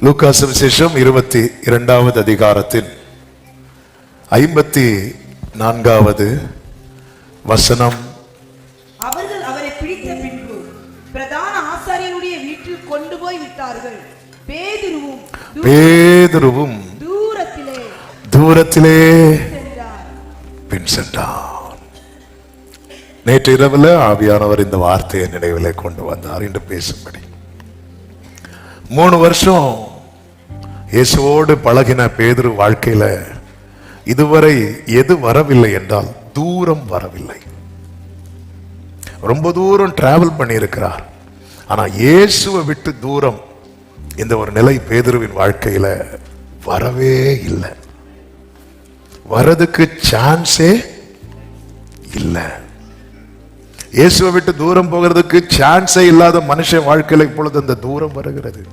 லூக்கா சுவிசேஷம் 22வது அதிகாரத்தின் 54வது வசனம். அவர்கள் அவரை பிடித்த பின்பு பிரதான ஆசாரியனுடைய வீட்டில் கொண்டு போய் விட்டார்கள். பேதுருவும் தூரத்திலே பின் சென்றார். நேற்று இரவுல ஆவியானவர் இந்த வார்த்தையை நினைவிலே கொண்டு வந்தார் என்று பேசும்படி. 3 வருஷம் இயேசுவோடு பழகின பேதுரு வாழ்க்கையில இதுவரை எது வரவில்லை என்றால் தூரம் வரவில்லை. ரொம்ப தூரம் டிராவல் பண்ணி இருக்கிறார். ஆனா இயேசுவை விட்டு தூரம் இந்த ஒரு நிலை பேதுருவின் வாழ்க்கையில வரவே இல்லை. வரதுக்கு சான்ஸே இல்லை. இயேசுவை விட்டு தூரம் போகிறதுக்கு சான்ஸே இல்லாத மனுஷன் வாழ்க்கையில இப்பொழுது அந்த தூரம் வருகிறது.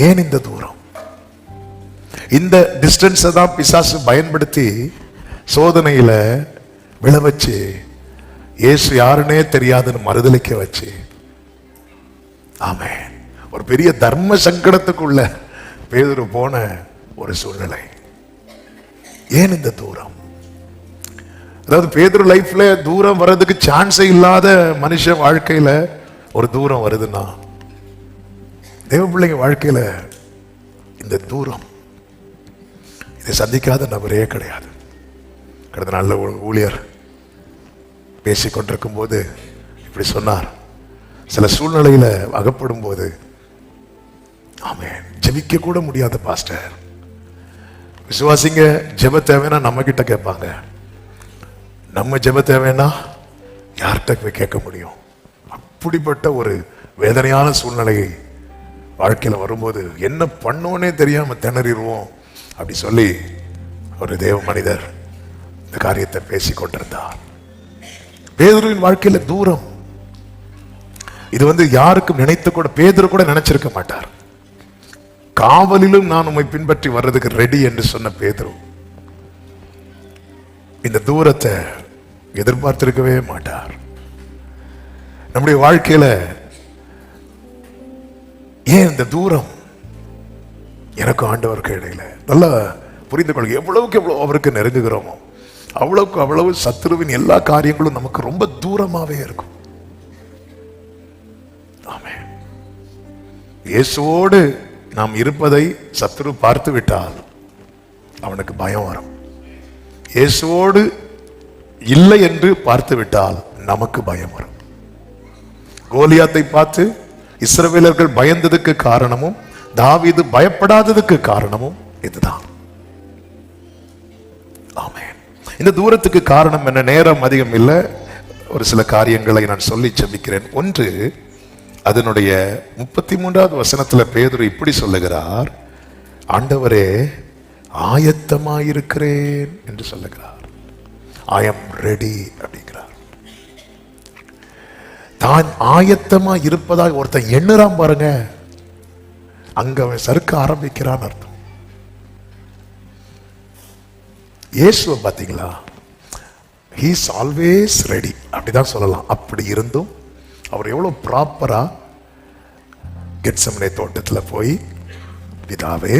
ஏன் இந்த தூரம்? இந்த டிஸ்டன்ஸை தான் பிசாசு பயன்படுத்தி சோதனையில விழ வச்சு இயேசு யாருன்னே தெரியாதுன்னு மறுதலிக்க வச்சு, ஆமென், ஒரு பெரிய தர்ம சங்கடத்துக்குள்ள பேதுரு போன ஒரு சூழ்நிலை. ஏன் இந்த தூரம்? அதாவது பேதுரு லைஃப்ல தூரம் வர்றதுக்கு சான்ஸே இல்லாத மனுஷ வாழ்க்கையில ஒரு தூரம் வருதுன்னா, தேவ பிள்ளைங்க வாழ்க்கையில இந்த தூரம் இதை சந்திக்காத நபரே கிடையாது. கடந்த நாள்ல ஊழியர் பேசிக் கொண்டிருக்கும் போது இப்படி சொன்னார், சில சூழ்நிலையில அகப்படும் போது ஆமென் ஜெபிக்க கூட முடியாத பாஸ்டர். விசுவாசிங்க ஜெப தேவைன்னா நம்ம கிட்ட கேட்பாங்க, நம்ம ஜெப தேவைன்னா யார்கிட்ட போய் கேட்க முடியும்? அப்படிப்பட்ட ஒரு வேதனையான சூழ்நிலையை வாழ்க்கையில வரும்போது என்ன பண்ணோன்னே தெரியாம திணறிடுவோம் அப்படி சொல்லி ஒரு தேவ மனிதர் இந்த காரியத்தை பேசிக் கொண்டிருந்தார். பேதுருவின் வாழ்க்கையில தூரம் இது யாருக்கும் நினைத்து கூட பேதுரு கூட நினைச்சிருக்க மாட்டார். காவலிலும் நான் உம்மை பின்பற்றி வர்றதுக்கு ரெடி என்று சொன்ன பேதுரு இந்த தூரத்தை எதிர்பார்த்திருக்கவே மாட்டார். நம்முடைய வாழ்க்கையில ஏன் இந்த தூரம்? எனக்கு ஆண்டவருக்கு இடையில நல்லா புரிந்து கொள்ளுங்க. எவ்வளவுக்கு எவ்வளவு அவருக்கு நெருங்குகிறோமோ அவ்வளவுக்கு அவ்வளவு சத்துருவின் எல்லா காரியங்களும் நமக்கு ரொம்ப தூரமாவே இருக்கும். ஆமென். இயேசுவோடு நாம் இருப்பதை சத்துரு பார்த்து விட்டால் அவனுக்கு பயம் வரும். இயேசுவோடு இல்லை என்று பார்த்து விட்டால் நமக்கு பயம் வரும். கோலியாத்தை பார்த்து இஸ்ரவேலர்கள் பயந்ததுக்கு காரணமும் தாவீது பயப்படாததுக்கு காரணமும் இதுதான். ஆமென். இந்த தூரத்துக்கு காரணம் என்ன? நேரம் அதிகம் இல்லை, ஒரு சில காரியங்களை நான் சொல்லி ஜெபிக்கிறேன். ஒன்று, அதனுடைய 33வது வசனத்துல பேதுரு இப்படி சொல்லுகிறார், ஆண்டவரே ஆயத்தமாயிருக்கிறேன் என்று சொல்லுகிறார். ஐ அம் ரெடி அப்படிங்கிறார். தான் ஆயத்தமா இருப்பதாக ஒருத்தன் எண்ணுறான் பாருங்க, அங்க அவன் சறுக்க ஆரம்பிக்கிறான் அர்த்தம். இயேசுவை பாத்தீங்களா? he is always ready அப்படிதான் சொல்லலாம். அப்படி இருந்தும் அவர் எவ்வளவு ப்ராப்பரா கெத்செமனே தோட்டத்துல போய் பிதாவே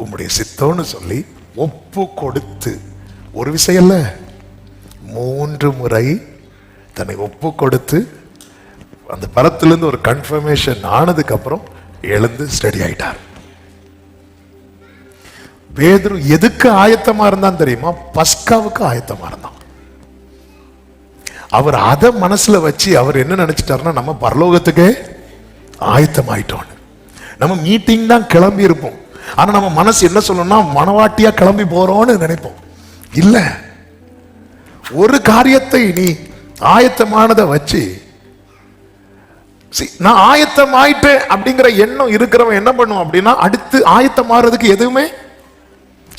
உம்முடைய சித்தம்னு சொல்லி ஒப்பு கொடுத்து, ஒரு விஷயம் இல்ல 3 முறை தன்னை ஒப்பு கொடுத்து அந்த பரத்திலிருந்து ஒரு கன்ஃபர்மேஷன் ஆனதுக்கு அப்புறம் எழுந்து ஸ்டடி ஆயிட்டார். பேதுரு எதுக்கு ஆயத்தமா இருந்தான் தெரியுமா? பஸ்காவுக்கு ஆயத்தமா இருந்தான். அவர் அதை மனசுல வச்சு அவர் என்ன நினைச்சிட்டாருன்னா, நம்ம பரலோகத்துக்கே ஆயத்தமாயிட்டோம். நம்ம மீட்டிங் தான் கிளம்பி இருப்போம், ஆனா நம்ம மனசு என்ன சொல்லணும்னா மனவாட்டியா கிளம்பி போறோம்னு நினைப்போம். இல்ல, ஒரு காரியத்தை நீ ஆயத்தமானதை வச்சு, நான் ஆயத்தம் ஆயிட்டேன் அப்படிங்கிற எண்ணம் இருக்கிறவன் என்ன பண்ணுவான் அப்படின்னா, அடுத்து ஆயத்தம் ஆறதுக்கு எதுவுமே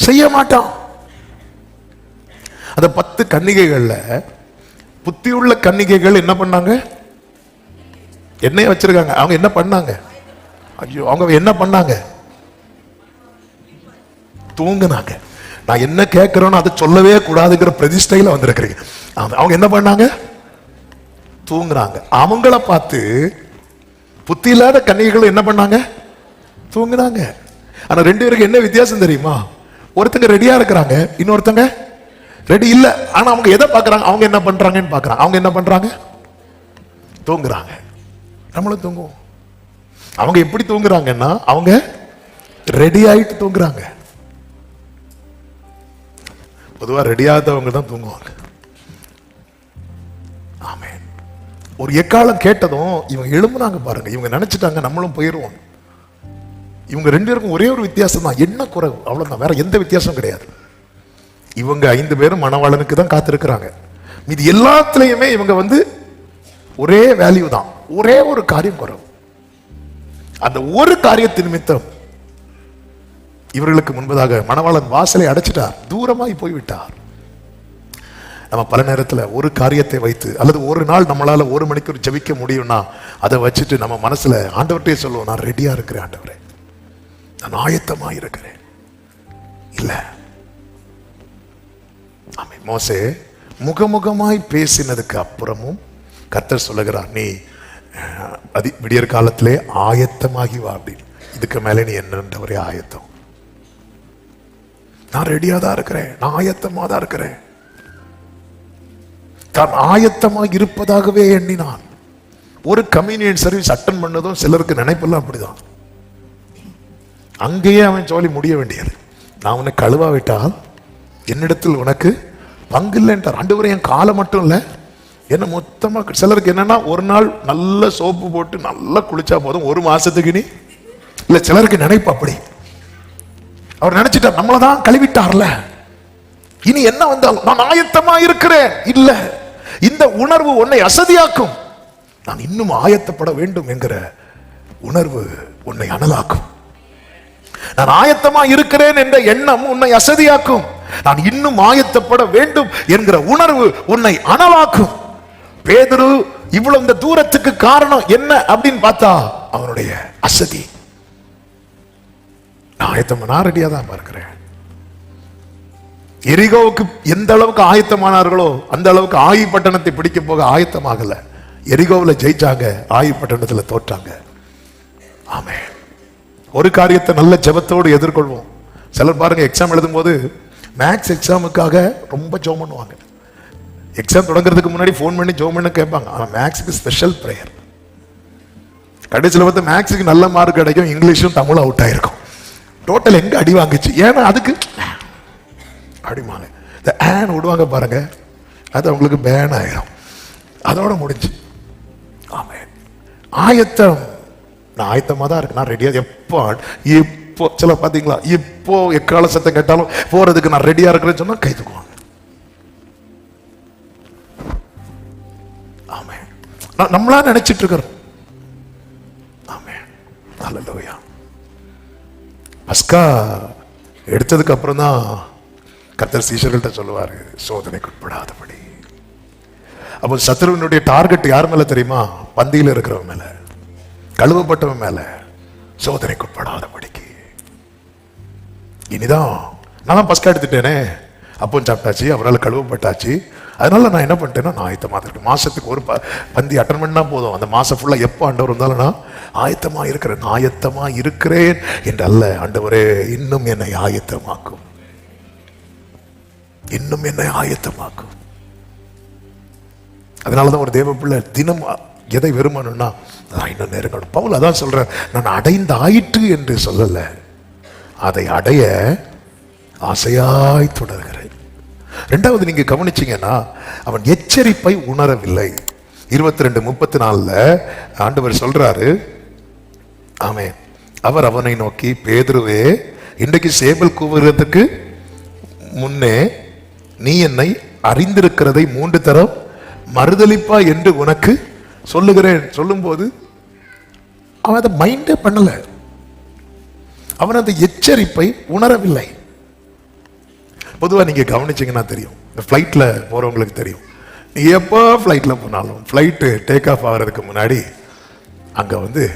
செய்ய மாட்டான். அந்த 10 கன்னிகைகள்ல புத்தியுள்ள கன்னிகைகள் என்ன பண்ணாங்க? எண்ணெய் வச்சிருக்காங்க. அவங்க என்ன பண்ணாங்க? ஐயோ, அவங்க என்ன பண்ணாங்க? தூங்குனாங்க. நான் என்ன கேட்கிறேன்னு அதை சொல்லவே கூடாதுங்கிற பிரதிஷ்டையில வந்திருக்கிறீங்க. அவங்க என்ன பண்ணாங்க? தூங்குறாங்க. அவங்கள பார்த்து புத்தி இல்லாத கன்னிகைகள் என்ன பண்ணாங்க? தூங்குனாங்க. ஆனா ரெண்டு பேருக்கு என்ன வித்தியாசம் தெரியுமா? ஒருத்தங்க ரெடியா இருக்கிறாங்க, இன்னொருத்தங்க ரெடி இல்ல. ஆனா அவங்க எதை பாக்குறாங்க? அவங்க என்ன பண்றாங்கன்னு பாக்குறாங்க. அவங்க என்ன பண்றாங்க? தூங்குறாங்க. நம்மளும் தூங்குவோம். அவங்க எப்படி தூங்குறாங்கன்னா அவங்க ரெடி ஆயிட்டு தூங்குறாங்க. பொதுவா ரெடியாதவங்க தான் தூங்குவாங்க. ஆமென். ஒரு எக்காலம் கேட்டதும் இவங்க எழும்புனாங்க பாருங்க. இவங்க நினைச்சிட்டாங்க நம்மளும் போயிருவோம். இவங்க ரெண்டு பேருக்கும் ஒரே ஒரு வித்தியாசம் தான், என்ன குறைவு, அவ்வளவுதான், வேற எந்த வித்தியாசம் கிடையாது. இவங்க 5 பேரும் மணவாளனுக்கு தான் காத்திருக்கிறாங்க. மீதி எல்லாத்துலயுமே இவங்க ஒரே வேல்யூ தான். ஒரே ஒரு காரியம் குறைவு. அந்த ஒரு காரியத்தின் நிமித்தம் இவர்களுக்கு முன்பதாக மணவாளன் வாசலை அடைச்சிட்டார், தூரமாய் போய்விட்டார். நம்ம பல நேரத்தில் ஒரு காரியத்தை வைத்து அல்லது ஒரு நாள் நம்மளால 1 மணிக்கு ஜெபிக்க முடியும்னா அதை வச்சுட்டு நம்ம மனசுல ஆண்டவர்கிட்டே சொல்லுவோம், நான் ரெடியா இருக்கிறேன் ஆண்டவரே, நான் ஆயத்தமா இருக்கிறேன். இல்ல, ஆமென். மோசே முகமுகமாய் பேசினதுக்கு அப்புறமும் கர்த்தர் சொல்லுகிறார், நீ விடியற் காலத்திலே ஆயத்தமாகி வா அப்படின்னு. இதுக்கு மேலே நீ என்னன்றவரே ஆயத்தம். நான் ரெடியா தான் இருக்கிறேன், நான் ஆயத்தமா தான் இருக்கிறேன். தான் ஆயத்தமாக இருப்பதாகவே எண்ணினான். ஒரு கம்யூனியன் சர்வீஸ் அட்டன் பண்ணதும் சிலருக்கு நினைப்பெல்லாம் அப்படிதான். அங்கேயே அவன் ஜோலி முடிய வேண்டியது. நான் உன்னை கழுவா விட்டால் என்னிடத்தில் உனக்கு பங்கு இல்லைன்றார் ஆண்டவர். என் காலை மட்டும் இல்லை, என்ன மொத்தமா. சிலருக்கு என்னன்னா ஒரு நாள் நல்ல சோப்பு போட்டு நல்லா குளிச்சா போதும், 1 மாசத்துக்கு நீ இல்ல. சிலருக்கு நினைப்பு அப்படி. அவர் நினைச்சிட்டார் நம்மளதான் கழுவிட்டார்ல, இனி என்ன வந்தாலும் நான் ஆயத்தமா இருக்கிறேன். இல்ல, இந்த உணர்வு உன்னை அசதியாக்கும். நான் இன்னும் ஆயத்தப்பட வேண்டும் என்கிற உணர்வு உன்னை அனலாக்கும். நான் ஆயத்தமா இருக்கிறேன் என்ற எண்ணம் உன்னை அசதியாக்கும். நான் இன்னும் ஆயத்தப்பட வேண்டும் என்கிற உணர்வு உன்னை அனலாக்கும். பேதுரு இவ்வளவு இந்த தூரத்துக்கு காரணம் என்ன அப்படின்னு பார்த்தா அவனுடைய அசதி. நான் ஆயத்தமா, நான் ரெடியா தான் பார்க்கிறேன். எரிகோவுக்கு எந்த அளவுக்கு ஆயத்தமானார்களோ அந்த அளவுக்கு ஆயி பட்டணத்தை பிடிக்க போக ஆயத்தமாகல. எரிகோவில் ஜெயிச்சாங்க, ஆயி பட்டணத்துல தோற்றாங்க. ஆமென். ஒரு காரியத்தை நல்ல ஜெபத்தோடு எதிர்கொள்வோம். சிலர் பாருங்க, எக்ஸாம் எழுதும் போது மேக்ஸ் எக்ஸாமுக்காக ரொம்ப ஜெபம் பண்ணுவாங்க. எக்ஸாம் தொடங்குறதுக்கு முன்னாடி ஃபோன் பண்ணி ஜெபம் பண்ண கேட்பாங்க. ஆனா மேக்ஸுக்கு ஸ்பெஷல் பிரேயர். கடைசியில் பார்த்து மேக்ஸுக்கு நல்ல மார்க் கிடைக்கும், இங்கிலீஷும் தமிழும் அவுட் ஆயிருக்கும். டோட்டல் எங்க அடி வாங்குச்சு? ஏன்னா அதுக்கு அடிமாங்க இந்த ஆன் விடுவாங்க பாருங்க, அது அவங்களுக்கு பேன் ஆயிரும். அதோட முடிஞ்சு. ஆமென். ஆயத்தம். நான் ஆயத்தமா தான் இருக்கு, நான் ரெடியா. இப்போ சில பாத்தீங்களா, இப்போ எக்கால சத்தம் கேட்டாலும் போறதுக்கு நான் ரெடியா இருக்கிறேன்னு சொன்னா கை தூக்குவாங்க. ஆமென். நம்மளா நினைச்சிட்டு இருக்கிறோம். ஆமென். ஹல்லேலூயா. பஸ்கா எடுத்ததுக்கு அப்புறம் தான் கர்த்தர் சீஷர்கள்ட்ட சொல்லுவாரு, சோதனைக்குட்படாதபடி. அப்போ சத்துருவினுடைய டார்கெட் யார் மேல தெரியுமா? பந்தியில இருக்கிறவன் மேல, கழுவப்பட்டவன் மேல. சோதனைக்குட்படாதபடிக்கு. இனிதான் நான் பஸ்கா எடுத்துட்டேனே, அப்போ சாப்பிட்டாச்சு, அவரால் கழுவப்பட்டாச்சு. அதனால நான் என்ன பண்ணிட்டேன்னா, நான் ஆயத்தமாக இருக்கேன். மாசத்துக்கு ஒரு பந்தி அட்டன் பண்ணா போதும். அந்த மாசம் ஃபுல்லா எப்போ ஆண்டவர் வந்தாலும் நான் ஆயத்தமா இருக்கிறேன். ஆயத்தமா இருக்கிறேன் என்று அல்ல, ஆண்டவரே இன்னும் என்னை ஆயத்தமாக்கும், இன்னும் என்னை ஆயத்தமாக்கும். அதனாலதான் ஒரு தேவ பிள்ளை தினம் எதை விரும்பணும்னா, நான் இன்னும் நெருங்கணும். பவுல் அதான் சொல்றேன், நான் அடைந்த ஆயிற்று என்று சொல்லல, அதை அடைய ஆசையாய் தொடர்கிறேன். 2வது நீங்க கவனிச்சீங்கன்னா, அவன் எச்சரிப்பை உணரவில்லை. 22:34 ஆண்டவர் சொல்றாரு, ஆமென். அவர் அவனை நோக்கி, பேதுருவே, இன்றைக்கு சேவல் கூவுகிறதுக்கு முன்னே நீ என்னை அறிந்திருக்கிறதை 3 தரம் மறுதலிப்பா என்று உனக்கு சொல்லுகிறேன். சொல்லும் போது அவன் அதை மைண்டே பண்ணல. அவன் அந்த எச்சரிப்பை உணரவில்லை. பொதுவா நீங்க கவனிச்சீங்கன்னா தெரியும், இந்த ஃபிளைட்ல போறவங்களுக்கு தெரியும், நீ எப்போ ஃபிளைட்ல போனாலும் ஃபிளைட் டேக் ஆஃப் ஆகிறதுக்கு முன்னாடி அங்க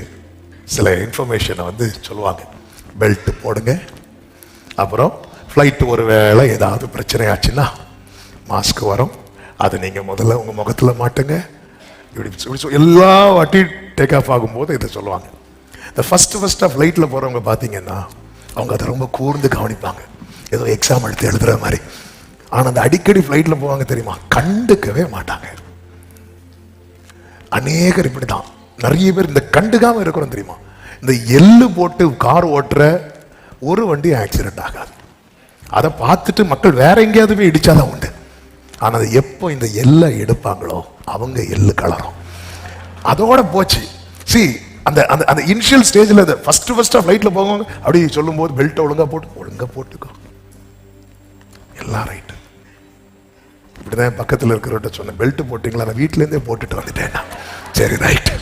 சில இன்ஃபர்மேஷனை சொல்லுவாங்க. பெல்ட் போடுங்க, அப்புறம் ஃப்ளைட்டு ஒரு வேளை ஏதாவது பிரச்சனை ஆச்சுன்னா மாஸ்க் வரும், அதை நீங்கள் முதல்ல உங்கள் முகத்தில் மாட்டுங்க. எல்லா வாட்டி டேக் ஆஃப் ஆகும்போது இதை சொல்லுவாங்க. இந்த ஃபர்ஸ்ட் ஃப்ளைட்டில் போகிறவங்க பார்த்தீங்கன்னா அவங்க அதை ரொம்ப கூர்ந்து கவனிப்பாங்க, ஏதோ எக்ஸாம் எடுத்து எழுதுற மாதிரி. ஆனால் அந்த அடிக்கடி ஃப்ளைட்டில் போவாங்க தெரியுமா, கண்டுக்கவே மாட்டாங்க. அநேகர் இப்படி தான். நிறைய பேர் இந்த கண்டுக்காம இருக்கிறோம் தெரியுமா. இந்த எள்ளு போட்டு கார் ஓட்டுற ஒரு வண்டி ஆக்சிடென்ட் ஆகாது. அதை பார்த்துட்டு மக்கள் வேற எங்கேயாவது போய் இடிச்சாதான் உண்டு. ஆனால் அது எப்போ இந்த எல்லை எடுப்பாங்களோ அவங்க எள்ளு கலரும், அதோட போச்சு. சி அந்த அந்த அந்த இனிஷியல் ஸ்டேஜில் ஃபர்ஸ்ட் ஃப்ளைட்டில் போவாங்க, அப்படி சொல்லும் போது பெல்ட்டை ஒழுங்கா போட்டுக்கோ, எல்லாம் ரைட்டு. இப்படிதான் பக்கத்தில் இருக்கிறவட்ட சொன்னேன், பெல்ட் போட்டீங்களா, நான் வீட்டிலேருந்தே போட்டுட்டு வந்துட்டேன். சரி ரைட்.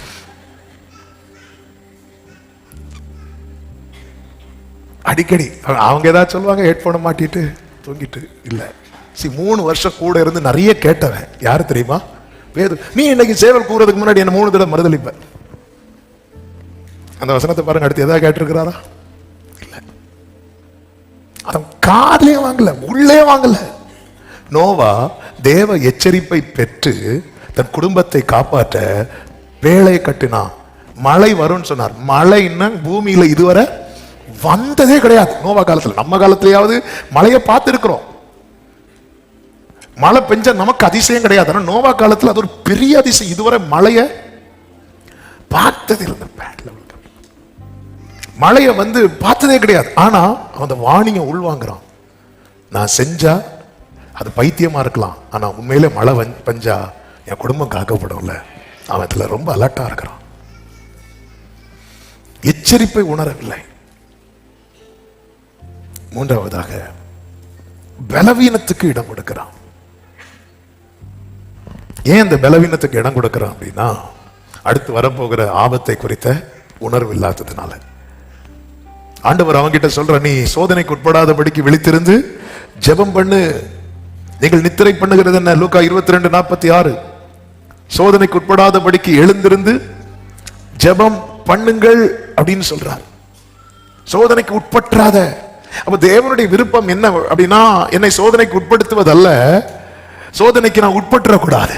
அடிக்கடி அவங்க ஏதாவது சொல்லுவாங்க, ஹெட்போனை மாட்டிட்டு தூங்கிட்டு இல்லை. 3 வருஷம் கூட இருந்து நிறைய கேட்டவன் யாரு தெரியுமா, வேது. நீ இன்னைக்கு சேவல் கூறதுக்கு முன்னாடி என்ன 3 தடவை மறுதளிப்ப. அந்த வசனத்தை பாருங்க, அடுத்து எதாவது கேட்டிருக்கிறாரா? இல்ல. அவன் காதலே வாங்கல, உள்ளே வாங்கல. நோவா தேவ எச்சரிப்பை பெற்று தன் குடும்பத்தை காப்பாற்ற வேலை கட்டினான். மழை வரும்னு சொன்னார். மழைன்னா பூமியில இதுவரை வந்ததே கிடையாது நோவா காலத்துல. நம்ம காலத்திலேயாவது மழையை பார்த்திருக்கிறோம், மழை பெஞ்ச நமக்கு அதிசயம் கிடையாது. ஆனா நோவா காலத்துல அது ஒரு பெரிய அதிசயம். இதுவரை மழைய பார்த்தது இல்லை, மழைய பார்த்ததே கிடையாது. ஆனா அந்த வாணியை உள்வாங்குறான். நான் செஞ்சா அது பைத்தியமா இருக்கலாம், ஆனா உண்மையிலே மழை பஞ்சா என் குடும்பம் காக்கப்படும்ல, அவன் இதுல ரொம்ப அலர்ட்டா இருக்கிறான். எச்சரிப்பை உணரவில்லை. மூன்றாவதாக பலவீனத்துக்கு இடம் கொடுக்கிறான். ஏன் இந்த பலவீனத்துக்கு இடம் கொடுக்கிறான் அப்படின்னா, அடுத்து வரப்போகிற ஆபத்தை குறித்த உணர்வு இல்லாததுனால. ஆண்டவர் அவங்கிட்ட சொல்ற, நீ சோதனைக்கு உட்படாதபடிக்கு விழித்திருந்து ஜெபம் பண்ணு. நீங்கள் நித்திரை பண்ணுகிறது என்ன? லூக்கா 22:46. சோதனைக்கு உட்படாதபடிக்கு எழுந்திருந்து ஜெபம் பண்ணுங்கள் அப்படின்னு சொல்றார். சோதனைக்கு உட்பற்றாத. அப்ப தேவனுடைய விருப்பம் என்ன அப்படின்னா, என்னை சோதனைக்கு உட்படுத்துவதல்ல, சோதனைக்கு நான் உட்பற்றக்கூடாது.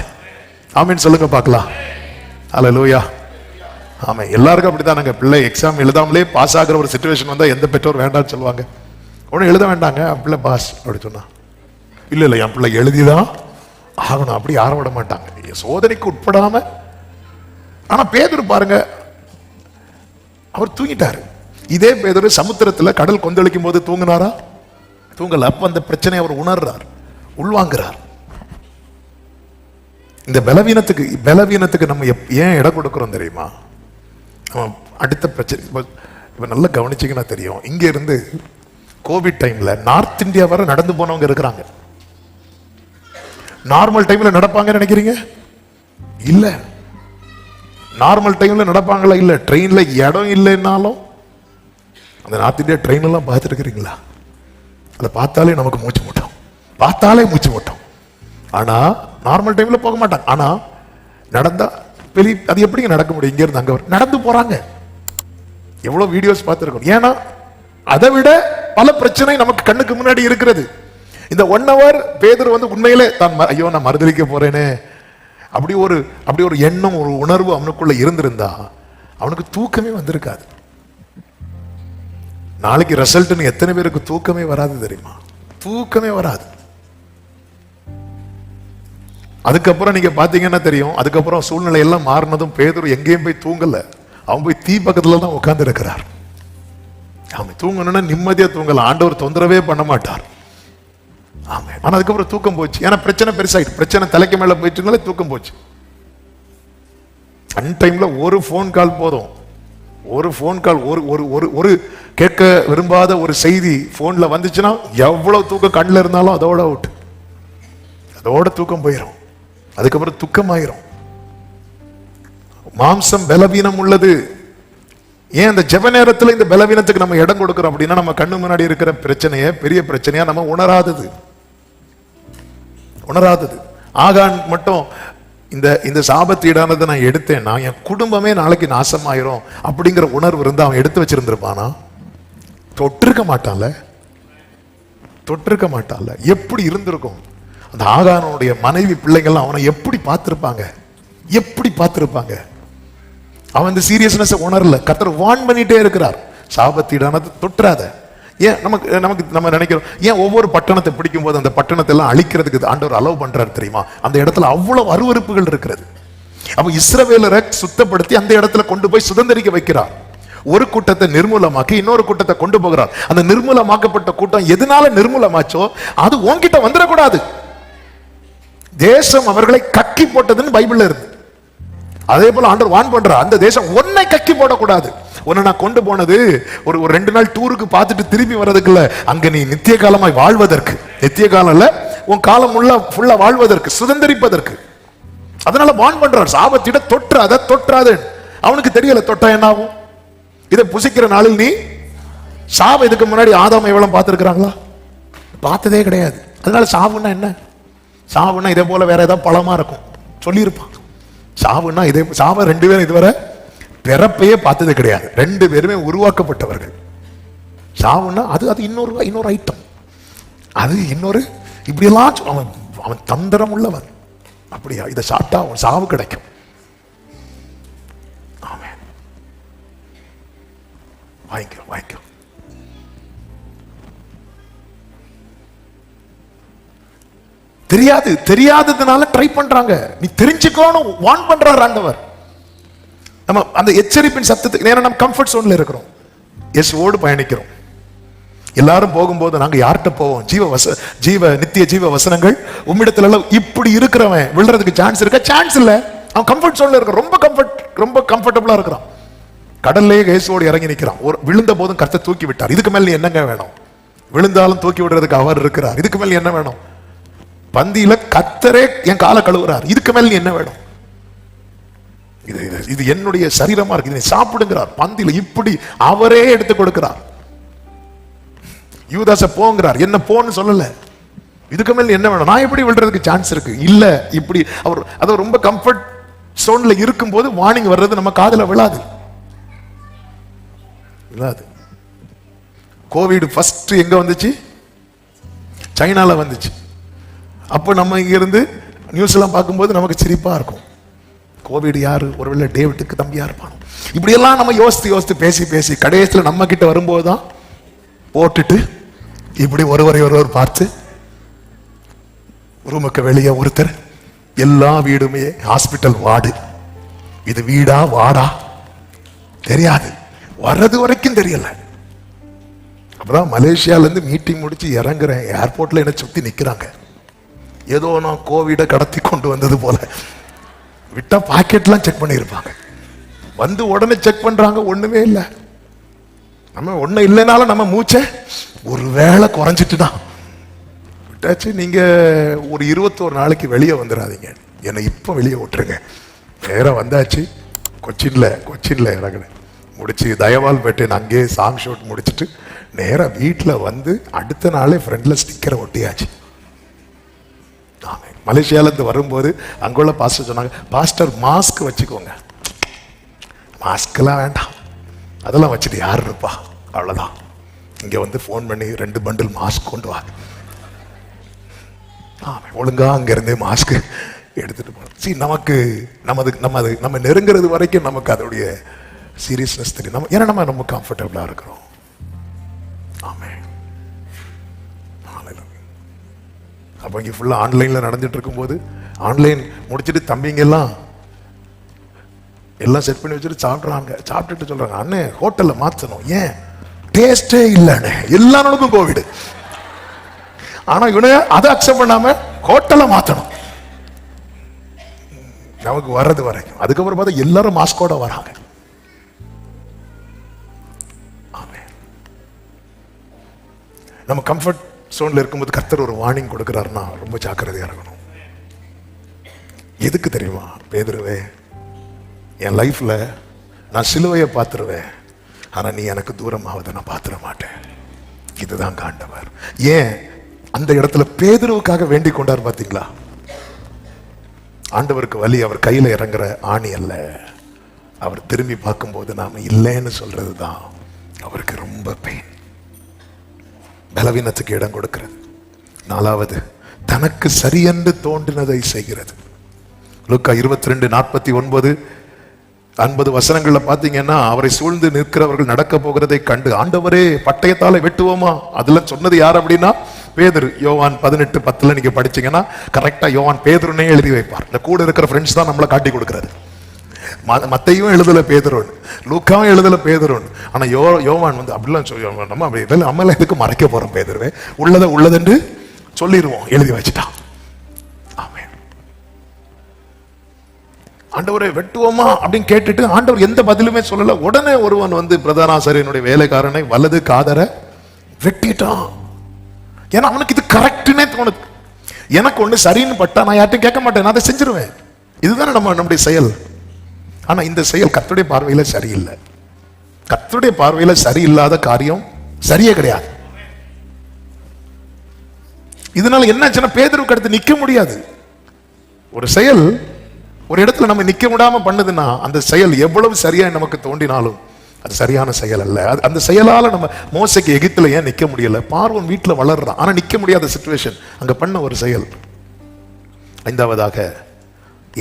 ஆமீன் சொல்லுங்க பார்க்கலாம். அல்லேலூயா. ஆமா, எல்லாருக்கும் அப்படிதான். நாங்க பிள்ளை எக்ஸாம் எழுதாமலே பாஸ் ஆகிற ஒரு சிச்சுவேஷன் வந்தா எந்த பெற்றோர் வேண்டாம்னு சொல்லுவாங்க. ஒன்னும் எழுத வேண்டாங்க, பிள்ளை பாஸ் அப்படி சொன்னா, இல்ல என் பிள்ளை எழுதிதான் ஆகணும் அப்படி யாரும் விட மாட்டாங்க, சோதனைக்கு உட்படாம. ஆனா பேதுரு பாருங்க, அவர் தூங்கிட்டாரு. இதே பேதுரு சமுத்திரத்துல கடல் கொந்தளிக்கும் போது தூங்கினாரா? தூங்கல. அப்ப அந்த பிரச்சனை அவர் உணர்றார், உள்வாங்குறார். இந்த பலவீனத்துக்கு நம்ம ஏன் இடம் கொடுக்கிறோம் தெரியுமா? அடுத்த பிரச்சனை இப்ப நல்லா கவனிச்சீங்கன்னா தெரியும். இங்க இருந்து கோவிட் டைம்ல நார்த் இந்தியா வரை நடந்து போனவங்க இருக்கிறாங்க. நார்மல் டைம்ல நடப்பாங்க நினைக்கிறீங்க? இல்ல. நார்மல் டைம்ல நடப்பாங்களா? இல்ல. ட்ரெயின்ல இடம் இல்லைன்னாலும் அந்த நார்த் இந்தியா ட்ரெயின் எல்லாம் பார்த்துருக்கிறீங்களா? அதை பார்த்தாலே நமக்கு மூச்சு மூட்டோம். ஆனா நார்மல் டைம்ல போக மாட்டாங்க. ஆனா நடந்தா அது எப்படிங்க நடக்க முடியும்? இங்க இருந்து அங்க நடந்து போறாங்க. எவ்வளவு வீடியோஸ் பார்த்திருக்கோம். ஏன்னா அதை விட பல பிரச்சனை நமக்கு கண்ணுக்கு முன்னாடி இருக்கிறது. இந்த 1 hour பேதுரு உண்மையிலே தான் ஐயோ நான் மறுதலிக்க போறேனே அப்படி ஒரு எண்ணம், ஒரு உணர்வு அவனுக்குள்ள இருந்திருந்தா அவனுக்கு தூக்கமே வந்திருக்காது. நாளைக்கு ரிசல்ட்னு எத்தனை பேருக்கு தூக்கமே வராது தெரியுமா? தூக்கமே வராது. அதுக்கப்புறம் நீங்க பாத்தீங்கன்னா தெரியும், அதுக்கப்புறம் சூழ்நிலை எல்லாம் மாறினதும் பேதுரு எங்கேயும் போய் தூங்கல. அவன் போய் தீ பக்கத்துல தான் உட்கார்ந்து இருக்கிறார். அவன் தூங்கணும்னா நிம்மதியா தூங்கல, ஆண்டவர் தொந்தரவே பண்ண மாட்டார். ஆமா. ஆனா அதுக்கப்புறம் தூக்கம் போச்சு. ஏன்னா பிரச்சனை பெருசாயிட்டு, பிரச்சனை தலைக்கு மேல போயிட்டுனால தூக்கம் போச்சு. அன் டைம்ல ஒரு போன் கால் போதும். ஒரு போன் கால், ஒரு கேட்க விரும்பாத ஒரு செய்தி போன்ல வந்துச்சுன்னா எவ்வளவு தூக்கம் கண்ணில் இருந்தாலும் அதோட அவுட், அதோட தூக்கம் போயிடும். அதுக்கப்புறம் துக்கமாயிரும். மாம்சம் பலவீனம் உள்ளது. ஏன் அந்த ஜெப நேரத்தில் இந்த பலவீனத்துக்கு நம்ம இடம் கொடுக்கிறோம் அப்படின்னா, நம்ம கண்ணு முன்னாடி இருக்கிற பிரச்சனையை பெரிய பிரச்சனையா நம்ம உணராதது. ஆகான் மட்டும் இந்த சாபத்து ஈடானதை நான் எடுத்தேன்னா என் குடும்பமே நாளைக்கு நாசமாயிரும் அப்படிங்கிற உணர்வு இருந்தா அவன் எடுத்து வச்சிருந்திருப்பானா? தொட்டிருக்க மாட்டான்ல. எப்படி இருந்திருக்கும்? அந்த ஆகானுடைய மனைவி பிள்ளைகள் அவனை எப்படி பார்த்திருப்பாங்க? எப்படி பார்த்திருப்பாங்க? அவன் இந்த சீரியஸ்னஸ் உணரல. கர்த்தர் வார்ன் பண்ணிட்டே இருக்கிறார், சாபத்தீடானது தொற்றாத. ஏன் நம்ம நினைக்கிறோம், ஏன் ஒவ்வொரு பட்டணத்தை பிடிக்கும் போது அந்த பட்டணத்தை எல்லாம் அழிக்கிறதுக்கு ஆண்டவர் அலோவ் பண்றாரு தெரியுமா? அந்த இடத்துல அவ்வளவு அருவருப்புகள் இருக்கிறது. அப்ப இஸ்ரவேலரை சுத்தப்படுத்தி அந்த இடத்துல கொண்டு போய் சுதந்திரிக்க வைக்கிறார். ஒரு கூட்டத்தை நிர்மூலமாக்கி இன்னொரு கூட்டத்தை கொண்டு போகிறார். அந்த நிர்மூலமாக்கப்பட்ட கூட்டம் எதனால நிர்மூலமாச்சோ அது உன்கிட்ட வந்துடக்கூடாது. தேசம் அவர்களை கக்கி போட்டதுன்னு பைபிள்ல இருக்கு. அதே போல ஆண்டவர் வான் பண்றார், அந்த தேசம் உன்னை கக்கி போடக்கூடாது. உன்னை நான் கொண்டு போனது ஒரு 2 நாள் டூருக்கு பார்த்துட்டு திரும்பி வர்றதுக்குள்ள, அங்க நீ நித்திய காலமாய் வாழ்வதற்கு, நித்திய காலம் உன் காலம் ஃபுல்லா வாழ்வதற்கு, சுதந்திரிப்பதற்கு. அதனால வான் பண்றார், சாபத்திட தொற்றாத. அவனுக்கு தெரியல தொட்டா என்ன ஆகும். இதை புசிக்கிற நாளில் நீ சாபம். இதுக்கு முன்னாடி ஆதாம் எவ்வளவு பார்த்திருக்கிறாங்களா? பார்த்ததே கிடையாது. அதனால சாவுன்னா என்ன? சாவுன்னா இதே போல வேற ஏதாவது பழமா இருக்கும் சொல்லியிருப்பான். சாவுன்னா இதே சாவை 2 பேரும் இதுவரை பிறப்பையே பார்த்தது கிடையாது. 2 பேருமே உருவாக்கப்பட்டவர்கள். சாவுன்னா அது இன்னொரு ஐட்டம், அது இன்னொரு இப்படியெல்லாம் அவன் தந்திரம் உள்ளவன். அப்படியா? இதை சாப்பிட்டா அவன் சாவு கிடைக்கும். ஆமென். வாங்கிக்கோ. தெரியாததுனால ட்ரை பண்றாங்க. நீ தெரிஞ்சுக்கணும் வான் பண்றார் ஆண்டவர். நம்ம அந்த எச்சரிப்பின் சத்தத்துக்கு நேரம் நம்ம கம்ஃபர்ட் சோன்ல இருக்கிறோம், இயேசுவோடு பயணிக்கிறோம். எல்லாரும் போகும்போது நாங்க யார்கிட்ட போவோம்? நித்திய ஜீவ வசனங்கள் உம்மிடத்துல. இப்படி இருக்கிறவன் விழுறதுக்கு சான்ஸ் இருக்கா? சான்ஸ் இல்ல. அவன் கம்ஃபர்ட் சோன்ல இருக்க, ரொம்ப கம்ஃபர்டபுளா இருக்கிறான். கடல்லே இயேசுவோடு இறங்கி நிற்கிறான். விழுந்த போதும் கர்த்தர் தூக்கி விட்டார். இதுக்கு மேல நீ என்னங்க வேணும்? விழுந்தாலும் தூக்கி விடுறதுக்கு அவர் இருக்கிறார். இதுக்கு மேல என்ன வேணும்? பந்தியில கர்த்தரே என் காலை கழுவுறார். இதுக்கு மேல நீ என்ன வேணும்? இது என்னுடைய சரீரமா இருக்கு, இதை சாப்பிடுங்கிறார். பந்தியில இப்படி அவரே எடுத்து கொடுக்கிறார். யூதாச போங்கிறார், என்ன போன்னு சொல்லல. இதுக்கு மேல என்ன வேணும்? நான் எப்படி விழுறதுக்கு சான்ஸ் இருக்கு? இல்ல. இப்படி அவர் ரொம்ப கம்ஃபர்ட் சோன்ல இருக்கும் போது வார்னிங் வர்றது நம்ம காதுல விழாது. கோவிட் ஃபர்ஸ்ட் எங்க வந்துச்சு? சைனால வந்துச்சு. அப்போ நம்ம இங்க இருந்து நியூஸ் எல்லாம் பார்க்கும்போது நமக்கு சிரிப்பா இருக்கும். கோவிட் யாரு? ஒருவேளை டேவிட்டுக்கு தம்பியா இருப்பானோ? இப்படியெல்லாம் நம்ம யோசித்து பேசி கடைசியில் நம்ம கிட்ட வரும்போதுதான் போட்டுட்டு இப்படி ஒருவர் பார்த்து, ரூமுக்கு வெளியே ஒருத்தர், எல்லா வீடுமே ஹாஸ்பிட்டல் வார்டு. இது வீடா வாடா தெரியாது, வர்றது வரைக்கும் தெரியல. அப்பதான் மலேசியால இருந்து மீட்டிங் முடிச்சு இறங்குறேன், ஏர்போர்ட்ல என்ன சுத்தி நிக்கிறாங்க. ஏதோ நான் கோவிட கடத்தி கொண்டு வந்தது போல. விட்டா பாக்கெட்லாம் செக் பண்ணியிருப்பாங்க. வந்து உடனே செக் பண்றாங்க, ஒண்ணுமே இல்லை. நம்ம ஒண்ணு இல்லைனாலும் நம்ம மூச்சை ஒரு வேளை குறைஞ்சிட்டுனா விட்டாச்சு. நீங்க ஒரு 21 நாளைக்கு வெளியே வந்துடாதீங்க, என்னை இப்ப வெளியே விட்டுருங்க. நேரம் வந்தாச்சு. கொச்சின்ல இறங்கினேன். முடிச்சு தயவால் போயிட்டேன். அங்கேயே சாங் ஷூட் முடிச்சுட்டு நேரம் வீட்டில் வந்து அடுத்த நாளே ஃப்ரெண்ட்ல ஸ்டிக்கரை ஒட்டியாச்சு. மலேசியால இருந்து வரும்போது அங்குள்ள பாஸ்டர் சொன்னாங்க, பாஸ்டர் மாஸ்க் வச்சுக்கோங்க. மாஸ்க்லாம் வேண்டாம், அதெல்லாம் வச்சுட்டு யார் இருப்பா, அவ்வளவுதான். இங்க வந்து போன் பண்ணி 2 பண்டில் மாஸ்க் கொண்டு வா. ஒழுங்கா அங்க இருந்தே மாஸ்க் எடுத்துட்டு போனோம். நமக்கு நம்ம நெருங்கிறது வரைக்கும் நமக்கு அதோடைய சீரியஸ்னஸ் தெரியும். ஏன்னா நம்ம ரொம்ப கம்ஃபர்டபுளா இருக்கிறோம். ஆமென். அப்போ இங்கே ஃபுல்லாக ஆன்லைனில் நடந்துட்டு இருக்கும்போது, ஆன்லைன் முடிச்சுட்டு தம்பிங்க எல்லாம் செட் பண்ணி வச்சுட்டு சாப்பிட்டுட்டு சொல்றாங்க, அண்ணே ஹோட்டலில் மாற்றணும். ஏன்? டேஸ்டே இல்லைண்ணே, எல்லாருக்கும் கோவிட். ஆனால் இவனு அதை அக்செப்ட் பண்ணாம ஹோட்டலை மாற்றணும். நமக்கு வர்றது வரைக்கும். அதுக்கப்புறம் பார்த்தா எல்லாரும் மாஸ்கோட வராங்க. நம்ம கம்ஃபர்ட் சோன்ல இருக்கும்போது கர்த்தர் ஒரு வார்னிங் கொடுக்கிறாருன்னா ரொம்ப ஜாக்கிரதையா இருக்கணும். எதுக்கு தெரியுமா? பேதுருவே, என் லைஃப்ல நான் சிலுவையை பார்த்துருவேன், ஆனா நீ எனக்கு தூரமாவதை நான் பார்த்துட மாட்டேன். இதுதான் ஆண்டவர். ஏன் அந்த இடத்துல பேதுருவுக்காக வேண்டிக் கொண்டார் பார்த்தீங்களா? ஆண்டவருக்கு வலி அவர் கையில இறங்குற ஆணி அல்ல, அவர் திரும்பி பார்க்கும்போது நாம இல்லைன்னு சொல்றதுதான் அவருக்கு ரொம்ப பெயின். பலவீனத்துக்கு இடம் கொடுக்கிறது. 4வது, தனக்கு சரியென்று தோன்றினதை செய்கிறது. லூக்கா 22:49 50 வசனங்கள்ல பாத்தீங்கன்னா, அவரை சூழ்ந்து நிற்கிறவர்கள் நடக்க போகிறதை கண்டு, ஆண்டவரே பட்டயத்தால வெட்டுவோமா, அதுல சொன்னது யார் அப்படின்னா பேதுரு. யோவான் 18:10 நீங்க படிச்சீங்கன்னா கரெக்டா யோவான் பேதுருனே எழுதி வைப்பார். இந்த கூட இருக்கிற ஃப்ரெண்ட்ஸ் தான் நம்மளை காட்டி கொடுக்கிறாரு. மத்தையும் எழுதல பேதுருன்னு, லூக்காவும் எழுதல பேதுருன்னு. ஆனா யோவான் வந்து அப்படிலாம் சொல்லி நம்ம எதுக்கு மறைக்க போறோம், பேதுருவே உள்ளதை உள்ளதென்று சொல்லிடுவோம், எழுதி வச்சுட்டான். ஆண்டவரை வெட்டுவோமா அப்படின்னு கேட்டுட்டு ஆண்டவர் எந்த பதிலுமே சொல்லல. உடனே ஒருவன் வந்து பிரதானாசாரியனுடைய வேலைக்காரனை வலது காதரை வெட்டிட்டான். ஏன்னா அவனுக்கு இது கரெக்ட்னே தோணுது. எனக்கு ஒண்ணு சரின்னு பட்டா நான் யார்ட்டும் கேட்க மாட்டேன், நான் அதை செஞ்சிருவேன். இதுதானே நம்முடைய செயல். ஆனா இந்த செயல் கர்த்தருடைய பார்வையில சரியில்லை. கர்த்தருடைய பார்வையில சரியில்லாத காரியம் சரியே கிடையாது. இதனால என்னாச்சுன்னா பேதுருக்கு அடுத்து நிக்க முடியாது. ஒரு செயல் ஒரு இடத்துல நம்ம நிக்க விடாம பண்ணுதுன்னா அந்த செயல் எவ்வளவு சரியா நமக்கு தோன்றினாலும் அது சரியான செயல் அல்ல. அந்த செயலால நம்ம மோசைக்கு எகிப்துல ஏன் நிக்க முடியல? பார்வோன் வீட்டுல வளர்றான், ஆனா நிக்க முடியாத சிச்சுவேஷன் அங்க பண்ண ஒரு செயல். ஐந்தாவதாக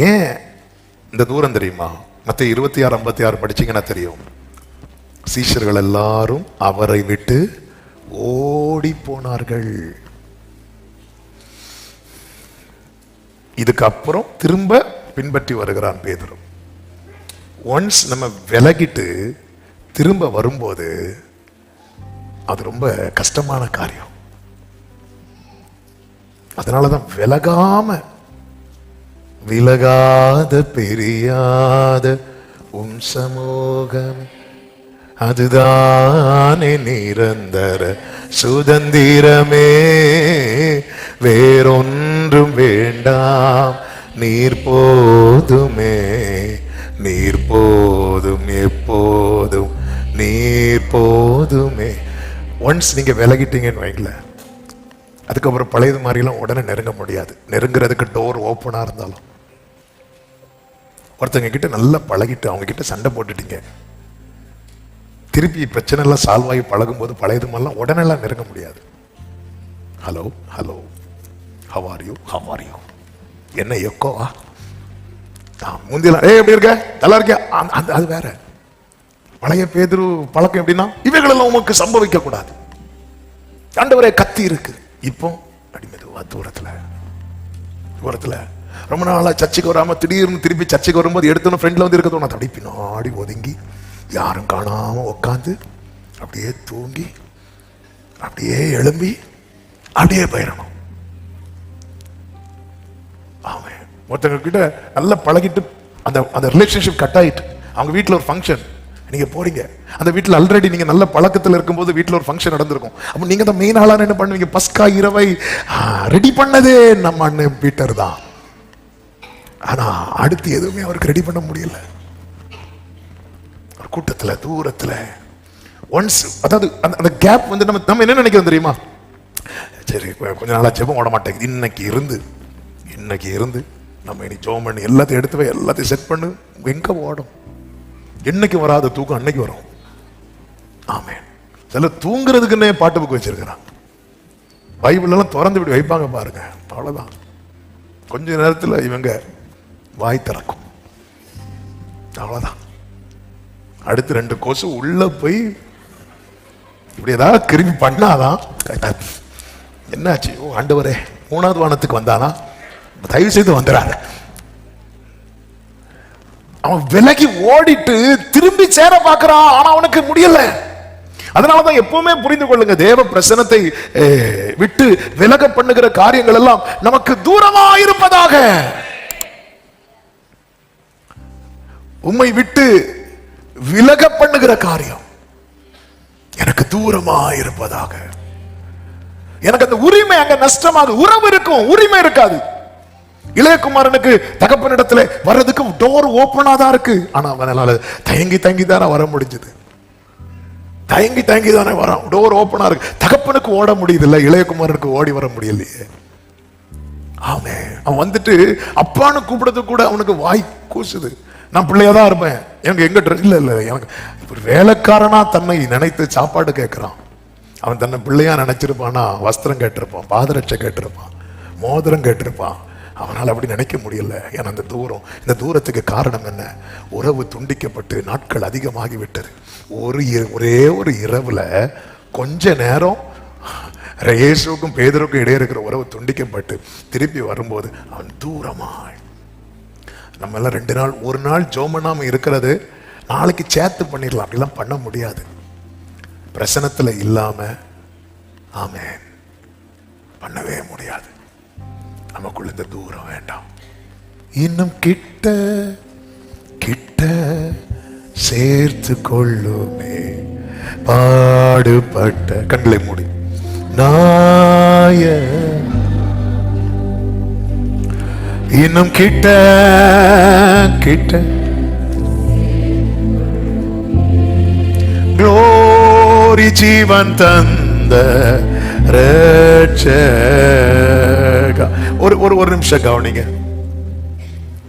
ஏன் இந்த தூரம் தெரியுமா? மத்தேயு 26:56 படிச்சீங்கன்னா தெரியும். சீஷர்கள் எல்லாரும் அவரை விட்டு ஓடி போனார்கள். இதுக்கப்புறம் திரும்ப பின்பற்றி வருகிறான் பேதுரு. ஒன்ஸ் நம்ம விலகிட்டு திரும்ப வரும்போது அது ரொம்ப கஷ்டமான காரியம். அதனாலதான் விலகாத பெரியாத உன் சமூகம் அதுதானே நிரந்தர சுதந்திரமே, வேறொன்றும் வேண்டாம் நீர் போதுமே, நீர் போதும் எப்போதும் நீர் போதுமே. ஒன்ஸ் நீங்க விலகிட்டீங்கன்னு வைக்கல, அதுக்கப்புறம் பழையது மாதிரிலாம் உடனே நெருங்க முடியாது. நெருங்குறதுக்கு டோர் ஓப்பனா இருந்தாலும் ஒருத்தங்க கிட்ட நல்லா பழகிட்டு அவங்க கிட்ட சண்டை போட்டுட்டீங்க, திருப்பி பிரச்சனை எல்லாம் சால்வ் ஆகி பழகும் போது பழையது மாதிரிலாம் உடனெல்லாம் நெருங்க முடியாது. Hello hello how are you என்ன எக்கோவா முந்தியெல்லாம் எப்படி இருக்க நல்லா இருக்க, அது வேற. பழைய பேதுரு பழக்கம் எப்படின்னா இவைகளெல்லாம் உமக்கு சம்பவிக்க கூடாது, ஆண்டவரே கத்தி இருக்கு. இப்போ அடிமெதுவா தூரத்துல ரொம்ப நாளா சர்ச்சைக்கு வராம திடீர்னு திருப்பி சர்ச்சைக்கு வரும்போது எடுத்தோன்னு ஃப்ரெண்ட்ல வந்து இருக்க தோணும். அப்படி பின்னாடி ஒதுங்கி யாரும் காணாம உட்காந்து அப்படியே தூங்கி அப்படியே எழும்பி அப்படியே போயிடணும். ஆமாம், ஒருத்தங்க கிட்ட நல்லா பழகிட்டு அந்த ரிலேஷன்ஷிப் கட் ஆயிட்டு அவங்க வீட்டில் ஒரு ஃபங்க்ஷன் நீங்க போறீங்க, அந்த வீட்டில் ஆல்ரெடி நீங்க நல்ல பழக்கத்தில் இருக்கும்போது வீட்டில் ஒரு ஃபங்க்ஷன் நடந்திருக்கும். அப்போ நீங்க தான் மெயின் ஆளான என்ன பண்ணுவீங்க? பஸ்கா இரவை ரெடி பண்ணதே நம்ம அண்ணன் பீட்டர் தான். ஆனா அடுத்து எதுவுமே அவருக்கு ரெடி பண்ண முடியல. ஒரு கூட்டத்தில் தூரத்தில் ஒன்ஸ், அதாவது அந்த கேப் வந்து நம்ம என்ன நினைக்கிறோம் தெரியுமா? சரி கொஞ்ச நாளா ஜெபம் ஓட மாட்டேங்குது, இன்னைக்கு இருந்து நம்ம இனி ஜோம் பண்ணி எல்லாத்தையும் எடுத்து போய் எல்லாத்தையும் செட் பண்ணு. எங்க ஓடும்? என்னைக்கு வராத தூக்கம் அன்னைக்கு வரும். ஆமென். சில தூங்குறதுக்குன்னே பாட்டு புக் வச்சிருக்கிறான். பைபிள் எல்லாம் திறந்து விட்டு வைப்பாங்க பாருங்க, அவ்வளவுதான். கொஞ்ச நேரத்தில் இவங்க வாய் திறக்கும், அவ்வளவுதான். அடுத்து 2 கொசு உள்ள போய் இப்படி ஏதாவது கிருமி பண்ணாதான் என்னாச்சு? ஓ ஆண்டவரே 3வது வானத்துக்கு வந்தானா? தயவு செய்து வந்துடாத. அவன் விலகி ஓடிட்டு திரும்பி சேர பார்க்கிறான், ஆனா அவனுக்கு முடியல. அதனாலதான் எப்பவுமே புரிந்து கொள்ளுங்க, தேவ பிரசன்னத்தை விட்டு விலக பண்ணுகிற காரியங்கள் எல்லாம் நமக்கு தூரமா இருப்பதாக. உம்மை விட்டு விலக பண்ணுகிற காரியம் எனக்கு தூரமா இருப்பதாக. எனக்கு அந்த உரிமை அங்க நஷ்டமாக, உறவு இருக்கும், உரிமை இருக்காது. இளையகுமாரனுக்கு தகப்பனிடத்துல வர்றதுக்கு டோர் ஓப்பனா தான் இருக்கு, ஆனா அவனால தயங்கி தானே வர முடிஞ்சது. தயங்கி தானே வரான். டோர் ஓப்பனா இருக்கு, தகப்பனுக்கு ஓட முடியுது இல்ல, இளையகுமாரனுக்கு ஓடி வர முடியலையே. ஆமே, அவன் வந்துட்டு அப்பான்னு கூப்பிடுறது கூட அவனுக்கு வாய் கூசுது. நான் பிள்ளையாதான் இருப்பேன், எங்க ட்ரெஸ் இல்ல எனக்கு ஒரு வேலைக்காரனா தன்னை நினைத்து சாப்பாடு கேட்கிறான். அவன் தன்னை பிள்ளையா நினைச்சிருப்பானா வஸ்திரம் கேட்டிருப்பான், பாதரட்சை கேட்டிருப்பான், மோதிரம் கேட்டிருப்பான், அவனால் அப்படி நினைக்க முடியல. ஏன்னா அந்த தூரம், இந்த தூரத்துக்கு காரணம் என்ன? உறவு துண்டிக்கப்பட்டு நாட்கள் அதிகமாகி விட்டது. ஒரே ஒரு இரவுல கொஞ்ச நேரம் இயேசுவுக்கும் பேதுருக்கும் இடையே இருக்கிற உறவு துண்டிக்கப்பட்டு திருப்பி வரும்போது அவன் தூரமாய். நம்ம எல்லாம் 2 நாள், ஒரு நாள் ஜெபம் பண்ணாம இருக்கிறது நாளைக்கு சேர்த்து பண்ணிடலாம். அப்படிலாம் பண்ண முடியாது. பிரசனத்துல இல்லாம ஆமென் பண்ணவே முடியாது. நமக்குள்ள இந்த தூரம் வேண்டாம். இன்னும் கிட்ட கிட்ட சேர்த்து கொள்ளுமே பாடுபட்ட. கண்களை மூடி. நாய இன்னும் கிட்ட கிட்ட க்ளோரி ஜீவன் தந்த ரட்சகா. ஒரு நிமிஷம் கவனிங்க.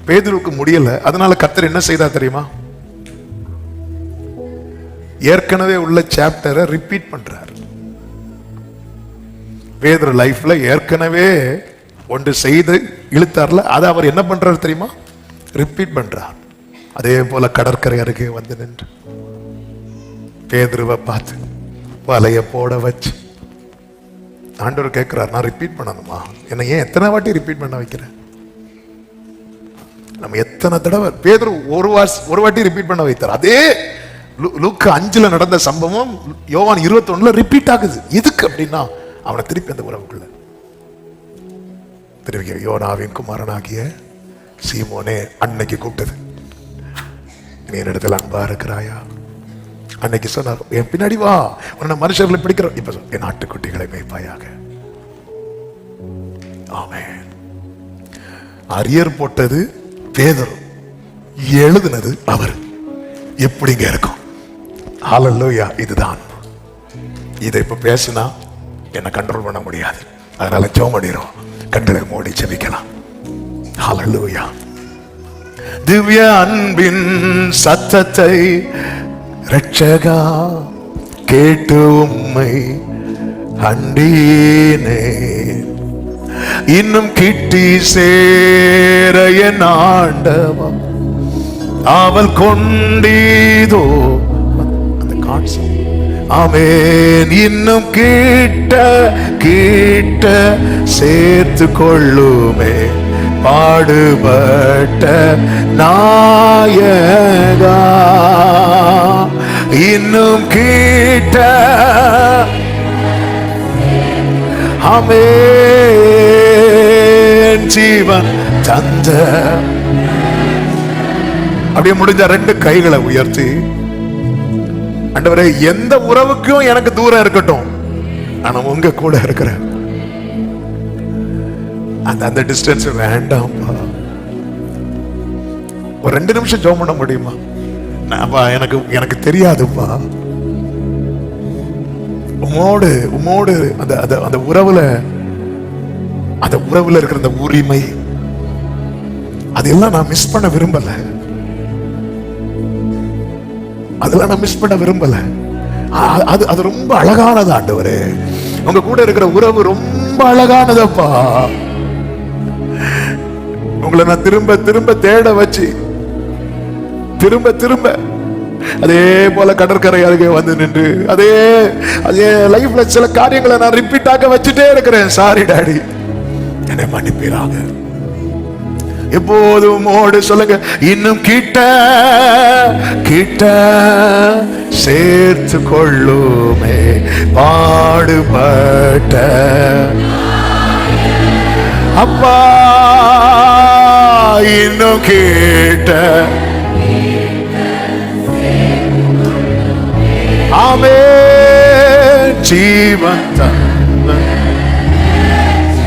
பேதுருவுக்கு முடியல, அதனால கர்த்தர் என்ன செய்தா தெரியுமா? ஏற்கனவே உள்ள சாப்டரை ரிப்பீட் பண்றார். பேதுரு லைஃப்ல ஏற்கனவே ஒன்று செய்து இழுத்தார்ல, அதை அவர் என்ன பண்றாரு தெரியுமா? ரிப்பீட் பண்றார். அதே போல கடற்கரை அருகே வந்து நின்று பேதுருவை பார்த்து வலைய போட வச்சு ஆண்டவர் கேட்கிறார், நான் ரிப்பீட் பண்ணணுமா? என்ன ஏன் எத்தனை வாட்டி ரிப்பீட் பண்ண வைக்கிறேன்? நம்ம எத்தனை தடவை பேதுரு ஒரு வாட்டி ரிப்பீட் பண்ண வைத்தார். அதே லூக்கா 5 நடந்த சம்பவம் யோவான் 21 ரிப்பீட் ஆகுது. எதுக்கு அப்படின்னா அவனை திருப்பி அந்த உறவுக்குள்ள திருப்பி யோனாவின் குமாரனாகிய சீமோனே அன்னைக்கு கூப்பிட்டது, நீ என்னிடத்துல அன்பா இருக்கிறாயா? அன்னைக்கு சொன்னார், என் பின்னாடி வா, உன்னை மனுஷர்களை பிடிக்கிற. இப்ப என் ஆட்டுக்குட்டிகளை மேய்ப்பாயாக. ஆமென். அரியர் போட்டது பேதுரு, எழுதுனது அவர். எப்படிங்க இருக்கும்? ஹல்லேலூயா. இதுதான். இதை இப்ப பேசினா என்ன கண்ட்ரோல் பண்ண முடியாது. அதனால ஜெபம் பண்ணிரும். கண்களை மூடி ஜெபிக்கலாம். ஹல்லேலூயா. திவ்ய அன்பின் சத்தத்தை ரட்சகா கேட்டு உம்மை அண்டீனே, இன்னும் கிட்டி சேர என் ஆண்டவா அவள் கொண்டீதோ. அந்த காட்சி. ஆமென். இன்னும் கிட்ட கிட்ட சேர்த்து கொள்ளுமே பாடுபட்ட நாயகா. இன்னும் கிட்ட ஆமென் ஜீவன் தந்த. அப்படியே முடிஞ்ச 2 கைகளை உயர்த்தி, ஆண்டவரே எந்த உறவுக்கும் எனக்கு தூரம் இருக்கட்டும், ஆனா உங்க கூட இருக்கிறேன். அந்த டிஸ்டன்ஸ் வேண்டாம்ப்பா. ஒரு 2 நிமிஷம் ஜெபம் பண்ண முடியுமா? எனக்கு தெரியாதுப்பா. உமோடு அந்த உறவுல இருக்கிற அந்த உரிமை, அதெல்லாம் நான் மிஸ் பண்ண விரும்பல. அதெல்லாம் நான் மிஸ் பண்ண விரும்பல. அது ரொம்ப அழகானது ஆண்டவரே. உங்க கூட இருக்கிற உறவு ரொம்ப அழகானதப்பா. உங்களை நான் திரும்ப திரும்ப தேட வச்சு திரும்ப அதே போல கடற்கரை அருகே வந்து நின்று அதே லைஃப்ல சில காரியங்களை நான் ரிப்பீட் ஆக வச்சுட்டே இருக்கிறேன். சாரி டாடி, என்னை மன்னிப்பீராக. எப்போதும் ஓடு சொல்லுங்க, இன்னும் கிட்ட கிட்ட சேர்த்து கொள்ளுமே பாடுபட்ட அப்பா. இன்னும் கிட்ட ஆமென் ஜீவன் தந்த.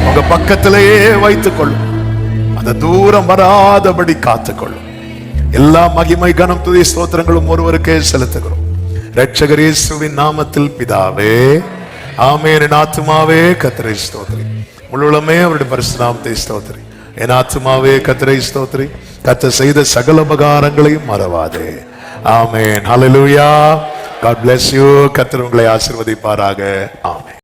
உங்க பக்கத்திலேயே வைத்துக் கொள்ளும். அந்த தூரம் வராதபடி காத்துக்கொள்ளும். எல்லா மகிமை கனம் துதி ஸ்தோத்திரங்களும் ஒருவருக்கே செலுத்துகிறோம். இரட்சகர் இயேசுவின் நாமத்தில் பிதாவே ஆமென். என் ஆத்துமாவே கர்த்தரை ஸ்தோத்திரி, முழுவதுமே அவருடைய பரிசுத்த நாமத்தை ஸ்தோத்திரி. என் ஆத்துமாவே கர்த்தரை ஸ்தோத்திரி, கர்த்தர் செய்த சகல உபகாரங்களையும் மறவாதே. ஆமென். ஹல்லேலூயா. God bless you. கர்த்தர் உங்களை ஆசீர்வதிப்பாராக. ஆமென்.